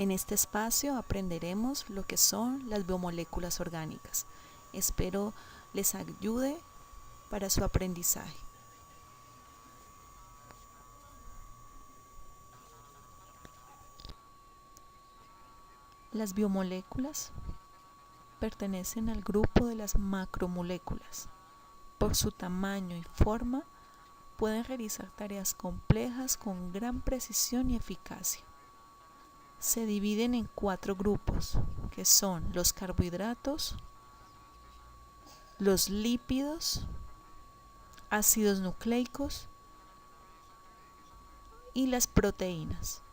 En este espacio aprenderemos lo que son las biomoléculas orgánicas. Espero les ayude para su aprendizaje. Las biomoléculas pertenecen al grupo de las macromoléculas. Por su tamaño y forma, pueden realizar tareas complejas con gran precisión y eficacia. Se dividen en 4 grupos, que son los carbohidratos, los lípidos, ácidos nucleicos y las proteínas.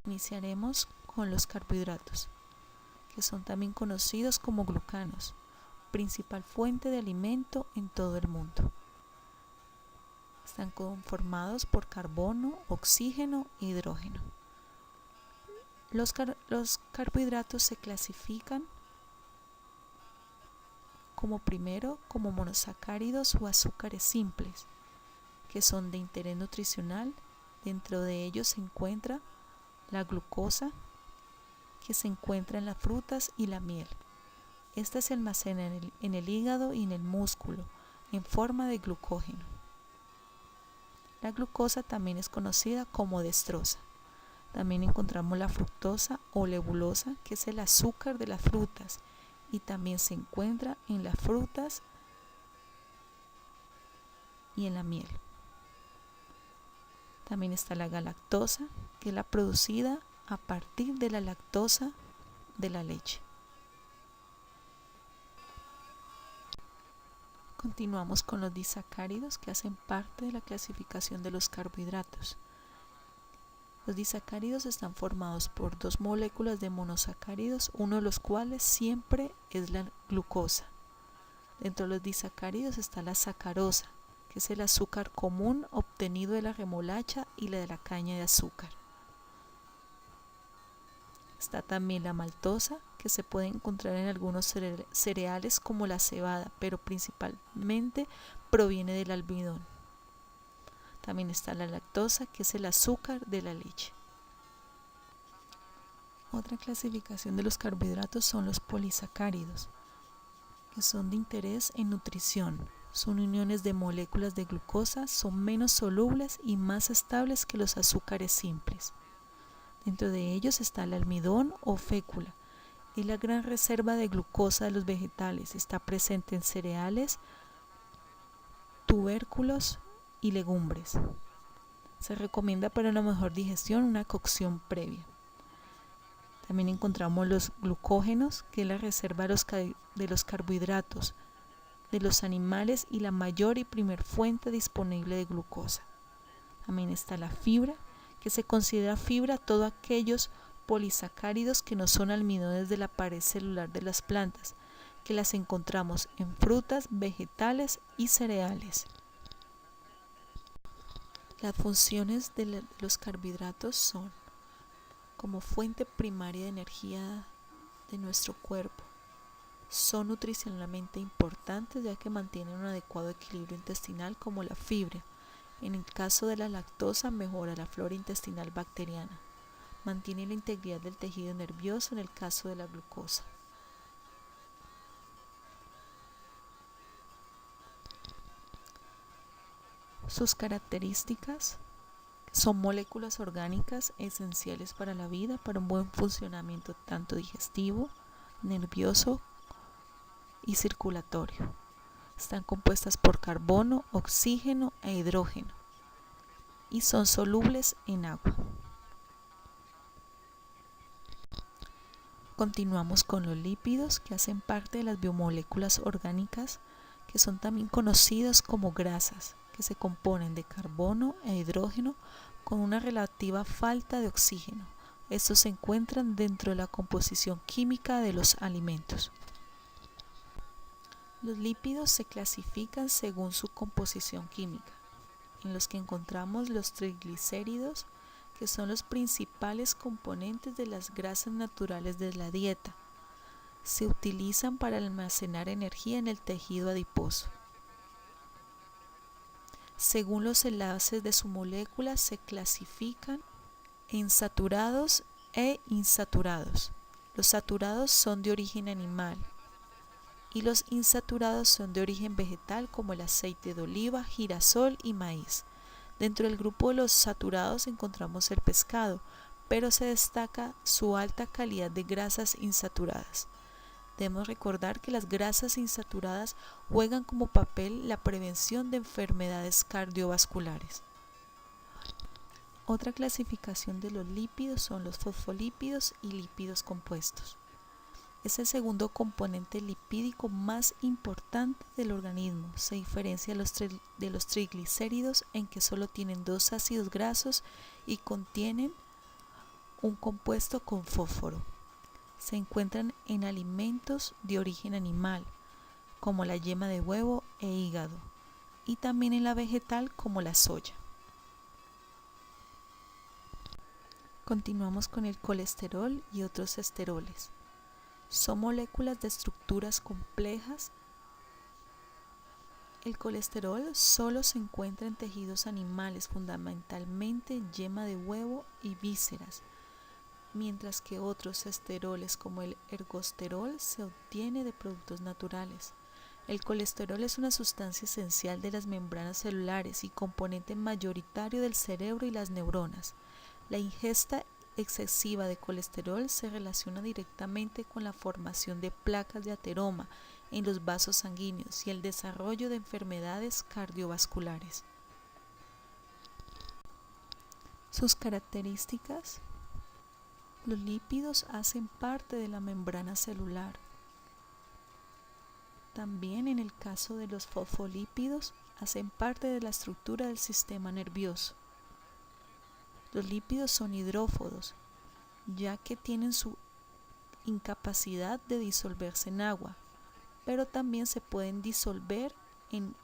Iniciaremos con los carbohidratos, que son también conocidos como glucanos, principal fuente de alimento en todo el mundo. Están conformados por carbono, oxígeno e hidrógeno. Los carbohidratos se clasifican como monosacáridos o azúcares simples, que son de interés nutricional. Dentro de ellos se encuentra la glucosa, que se encuentra en las frutas y la miel. Esta se almacena en el hígado y en el músculo en forma de glucógeno. La glucosa también es conocida como dextrosa. También encontramos la fructosa o lebulosa, que es el azúcar de las frutas, y también se encuentra en las frutas y en la miel. También está la galactosa, que es la producida a partir de la lactosa de la leche. Continuamos con los disacáridos, que hacen parte de la clasificación de los carbohidratos. Los disacáridos están formados por 2 moléculas de monosacáridos, uno de los cuales siempre es la glucosa. Dentro de los disacáridos está la sacarosa, que es el azúcar común obtenido de la remolacha y de la caña de azúcar. Está también la maltosa, que se puede encontrar en algunos cereales como la cebada, pero principalmente proviene del almidón. También está la lactosa, que es el azúcar de la leche. Otra clasificación de los carbohidratos son los polisacáridos, que son de interés en nutrición. Son uniones de moléculas de glucosa, son menos solubles y más estables que los azúcares simples. Dentro de ellos está el almidón o fécula. Es la gran reserva de glucosa de los vegetales. Está presente en cereales, tubérculos y legumbres. Se recomienda para una mejor digestión una cocción previa. También encontramos los glucógenos, que es la reserva de los carbohidratos de los animales y la mayor y primer fuente disponible de glucosa. También está la fibra, que se considera fibra a todos aquellos polisacáridos que no son almidones de la pared celular de las plantas, que las encontramos en frutas, vegetales y cereales. Las funciones de los carbohidratos son como fuente primaria de energía de nuestro cuerpo. Son nutricionalmente importantes ya que mantienen un adecuado equilibrio intestinal como la fibra. En el caso de la lactosa mejora la flora intestinal bacteriana. Mantiene la integridad del tejido nervioso en el caso de la glucosa. Sus características son moléculas orgánicas esenciales para la vida, para un buen funcionamiento tanto digestivo, nervioso y circulatorio. Están compuestas por carbono, oxígeno e hidrógeno y son solubles en agua. Continuamos con los lípidos, que hacen parte de las biomoléculas orgánicas, que son también conocidas como grasas, que se componen de carbono e hidrógeno con una relativa falta de oxígeno. Estos se encuentran dentro de la composición química de los alimentos. Los lípidos se clasifican según su composición química, en los que encontramos los triglicéridos, que son los principales componentes de las grasas naturales de la dieta. Se utilizan para almacenar energía en el tejido adiposo. Según los enlaces de su molécula se clasifican en saturados e insaturados. Los saturados son de origen animal y los insaturados son de origen vegetal, como el aceite de oliva, girasol y maíz. Dentro del grupo de los saturados encontramos el pescado, pero se destaca su alta calidad de grasas insaturadas. Debemos recordar que las grasas insaturadas juegan como papel la prevención de enfermedades cardiovasculares. Otra clasificación de los lípidos son los fosfolípidos y lípidos compuestos. Es el segundo componente lipídico más importante del organismo. Se diferencia de los triglicéridos en que solo tienen 2 ácidos grasos y contienen un compuesto con fósforo. Se encuentran en alimentos de origen animal, como la yema de huevo e hígado, y también en la vegetal, como la soya. Continuamos con el colesterol y otros esteroles. Son moléculas de estructuras complejas. El colesterol solo se encuentra en tejidos animales, fundamentalmente en yema de huevo y vísceras, mientras que otros esteroles como el ergosterol se obtiene de productos naturales. El colesterol es una sustancia esencial de las membranas celulares y componente mayoritario del cerebro y las neuronas. La ingesta excesiva de colesterol se relaciona directamente con la formación de placas de ateroma en los vasos sanguíneos y el desarrollo de enfermedades cardiovasculares. Sus características: los lípidos hacen parte de la membrana celular. También en el caso de los fosfolípidos, hacen parte de la estructura del sistema nervioso. Los lípidos son hidrófobos, ya que tienen su incapacidad de disolverse en agua, pero también se pueden disolver en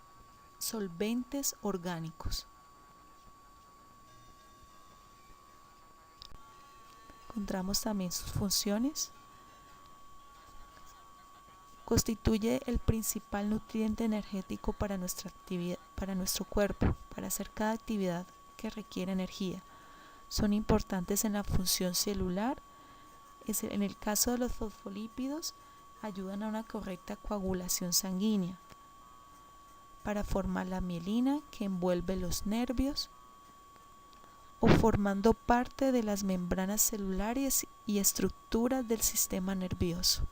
solventes orgánicos. Encontramos también sus funciones. Constituye el principal nutriente energético para nuestra actividad, para nuestro cuerpo, para hacer cada actividad que requiere energía. Son importantes en la función celular. En el caso de los fosfolípidos, ayudan a una correcta coagulación sanguínea para formar la mielina que envuelve los nervios, o formando parte de las membranas celulares y estructuras del sistema nervioso.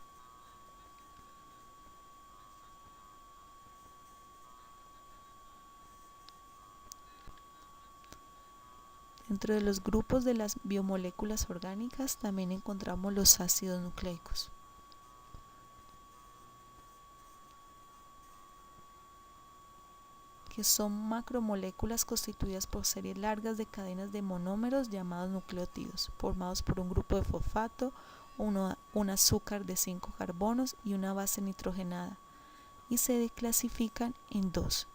Dentro de los grupos de las biomoléculas orgánicas también encontramos los ácidos nucleicos. Que son macromoléculas constituidas por series largas de cadenas de monómeros llamados nucleótidos, formados por un grupo de fosfato, un azúcar de 5 carbonos y una base nitrogenada, y se clasifican en 2.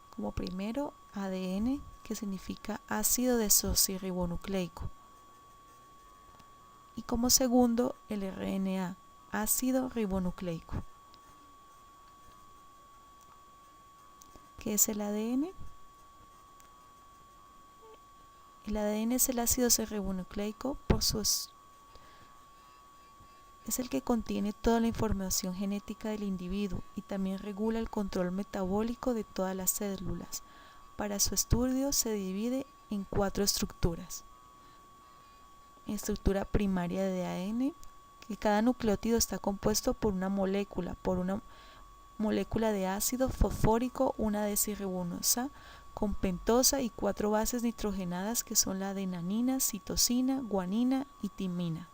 Como primero, ADN, que significa ácido desoxirribonucleico, y como segundo, el RNA, ácido ribonucleico. ¿Qué es el ADN? El ADN es el ácido desoxirribonucleico es el que contiene toda la información genética del individuo y también regula el control metabólico de todas las células. Para su estudio se divide en 4 estructuras. Estructura primaria de ADN, que cada nucleótido está compuesto por una molécula de ácido fosfórico, una desirribonucleica con pentosa y 4 bases nitrogenadas que son la adenina, citosina, guanina y timina.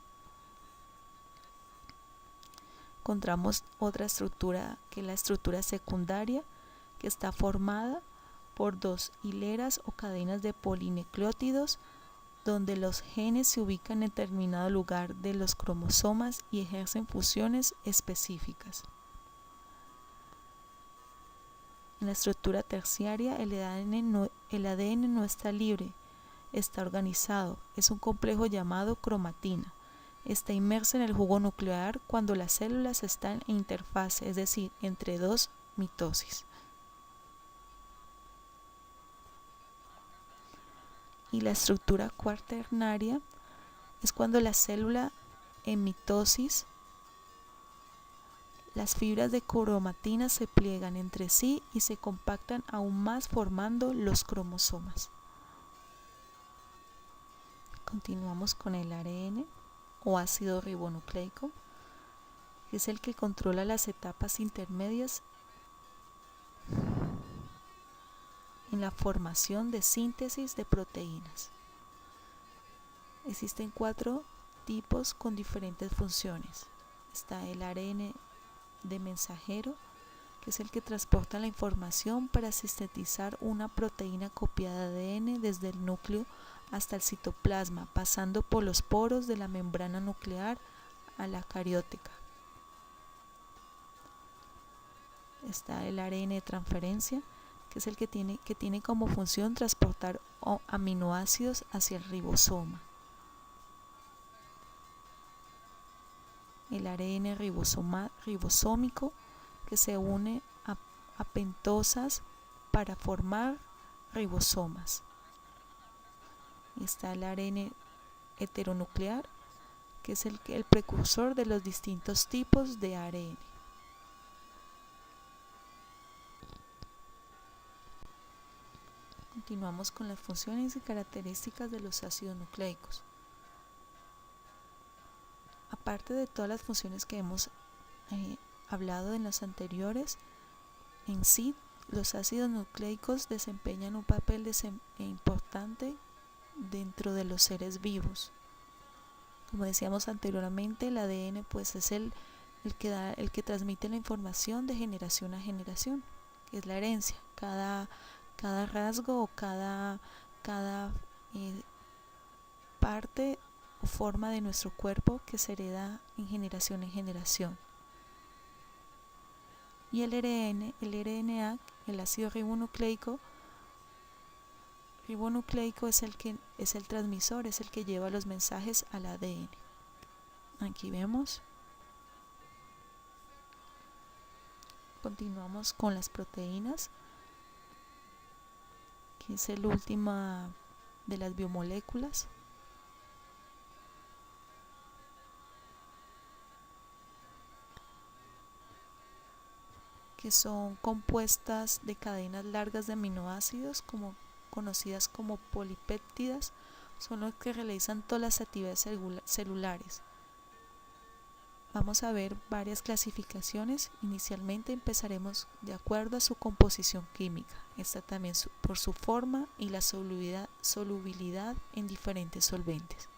Encontramos otra estructura, que es la estructura secundaria, que está formada por 2 hileras o cadenas de polinucleótidos, donde los genes se ubican en determinado lugar de los cromosomas y ejercen funciones específicas. En la estructura terciaria, el ADN no está libre, está organizado. Es un complejo llamado cromatina. Está inmersa en el jugo nuclear cuando las células están en interfase, es decir, entre 2 mitosis. Y la estructura cuaternaria es cuando la célula en mitosis, las fibras de cromatina se pliegan entre sí y se compactan aún más formando los cromosomas. Continuamos con el ARN o ácido ribonucleico, que es el que controla las etapas intermedias en la formación de síntesis de proteínas. Existen 4 tipos con diferentes funciones. Está el ARN de mensajero, que es el que transporta la información para sintetizar una proteína copiada de ADN desde el núcleo hasta el citoplasma, pasando por los poros de la membrana nuclear a la cariótica. Está el ARN de transferencia, que es el que tiene como función transportar aminoácidos hacia el ribosoma. El ARN ribosómico, que se une a pentosas para formar ribosomas. Está el ARN heteronuclear, que es el precursor de los distintos tipos de ARN. Continuamos con las funciones y características de los ácidos nucleicos. Aparte de todas las funciones que hemos hablado en las anteriores, en sí los ácidos nucleicos desempeñan un papel importante dentro de los seres vivos. Como decíamos anteriormente, el ADN pues es el que transmite la información de generación a generación, que es la herencia. Cada rasgo o cada parte o forma de nuestro cuerpo que se hereda en generación. Y el RNA, el ácido ribonucleico es el transmisor, es el que lleva los mensajes al ADN. Aquí vemos. Continuamos con las proteínas, que es el último de las biomoléculas. Que son compuestas de cadenas largas de aminoácidos, conocidas como polipéptidas, son los que realizan todas las actividades celulares. Vamos a ver varias clasificaciones. Inicialmente empezaremos de acuerdo a su composición química. Esta también por su forma y la solubilidad en diferentes solventes.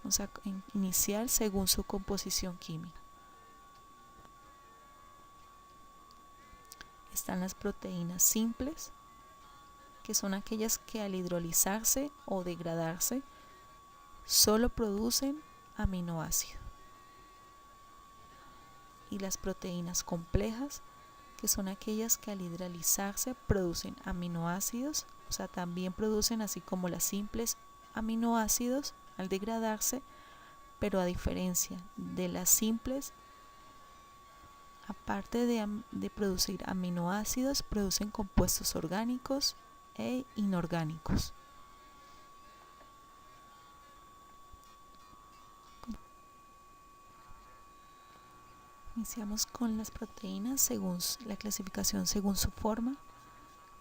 Vamos a iniciar según su composición química. Están las proteínas simples, que son aquellas que al hidrolizarse o degradarse solo producen aminoácidos. Y las proteínas complejas, que son aquellas que al hidrolizarse producen aminoácidos, o sea, también producen así como las simples aminoácidos al degradarse, pero a diferencia de las simples, aparte de producir aminoácidos, producen compuestos orgánicos e inorgánicos. Iniciamos con las proteínas según la clasificación según su forma,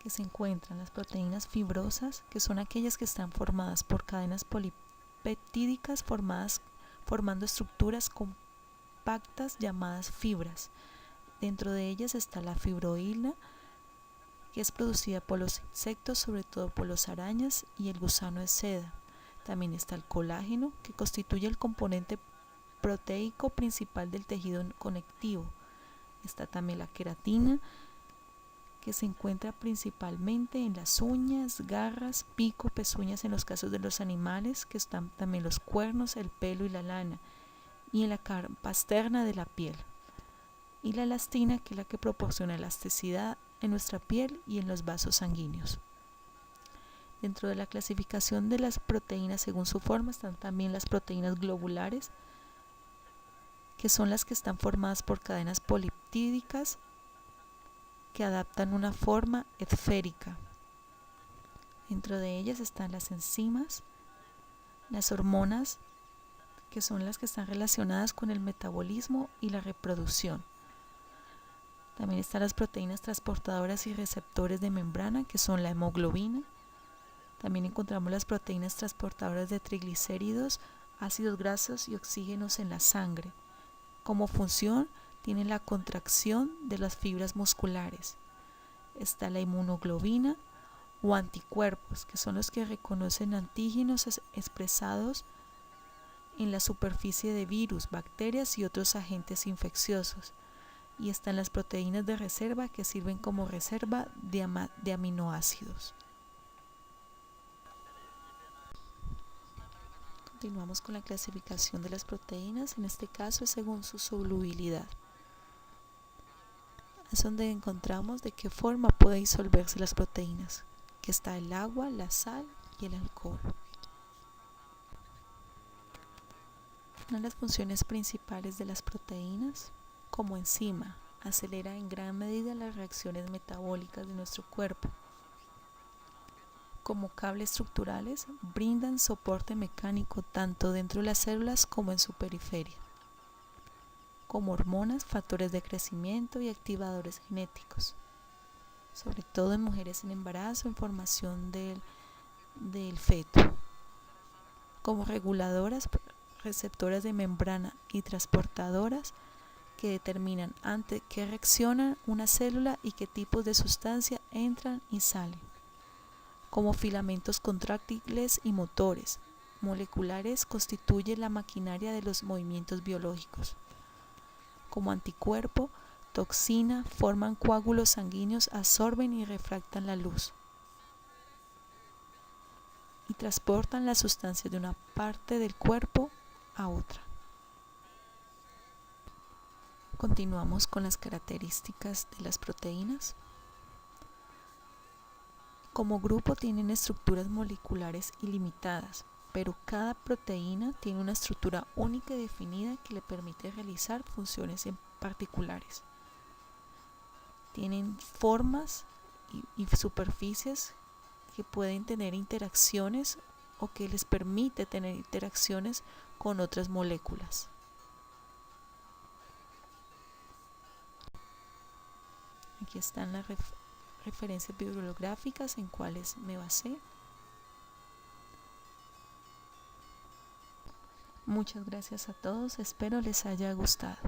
que se encuentran las proteínas fibrosas, que son aquellas que están formadas por cadenas polipeptídicas formando estructuras compactas llamadas fibras. Dentro de ellas está la fibroílea, que es producida por los insectos, sobre todo por las arañas y el gusano de seda. También está el colágeno, que constituye el componente proteico principal del tejido conectivo. Está también la queratina, que se encuentra principalmente en las uñas, garras, pico, pezuñas en los casos de los animales, que están también los cuernos, el pelo y la lana, y en la capa externa de la piel. Y la elastina, que es la que proporciona elasticidad en nuestra piel y en los vasos sanguíneos. Dentro de la clasificación de las proteínas según su forma están también las proteínas globulares, que son las que están formadas por cadenas polipeptídicas que adaptan una forma esférica. Dentro de ellas están las enzimas, las hormonas, que son las que están relacionadas con el metabolismo y la reproducción. También están las proteínas transportadoras y receptores de membrana, que son la hemoglobina. También encontramos las proteínas transportadoras de triglicéridos, ácidos grasos y oxígenos en la sangre. Como función, tienen la contracción de las fibras musculares. Está la inmunoglobina o anticuerpos, que son los que reconocen antígenos expresados en la superficie de virus, bacterias y otros agentes infecciosos. Y están las proteínas de reserva, que sirven como reserva de aminoácidos. Continuamos con la clasificación de las proteínas. En este caso es según su solubilidad. Es donde encontramos de qué forma pueden disolverse las proteínas, que está el agua, la sal y el alcohol. Una de las funciones principales de las proteínas, como enzima, acelera en gran medida las reacciones metabólicas de nuestro cuerpo. Como cables estructurales, brindan soporte mecánico tanto dentro de las células como en su periferia. Como hormonas, factores de crecimiento y activadores genéticos, sobre todo en mujeres en embarazo, en formación del feto. Como reguladoras, receptoras de membrana y transportadoras, que determinan ante qué reacciona una célula y qué tipos de sustancia entran y salen. Como filamentos contráctiles y motores moleculares, constituyen la maquinaria de los movimientos biológicos. Como anticuerpo, toxina, forman coágulos sanguíneos, absorben y refractan la luz y transportan las sustancias de una parte del cuerpo a otra. Continuamos con las características de las proteínas. Como grupo tienen estructuras moleculares ilimitadas, pero cada proteína tiene una estructura única y definida que le permite realizar funciones en particulares. Tienen formas y superficies que pueden tener interacciones o que les permite tener interacciones con otras moléculas. Aquí están las referencias bibliográficas en cuales me basé. Muchas gracias a todos, espero les haya gustado.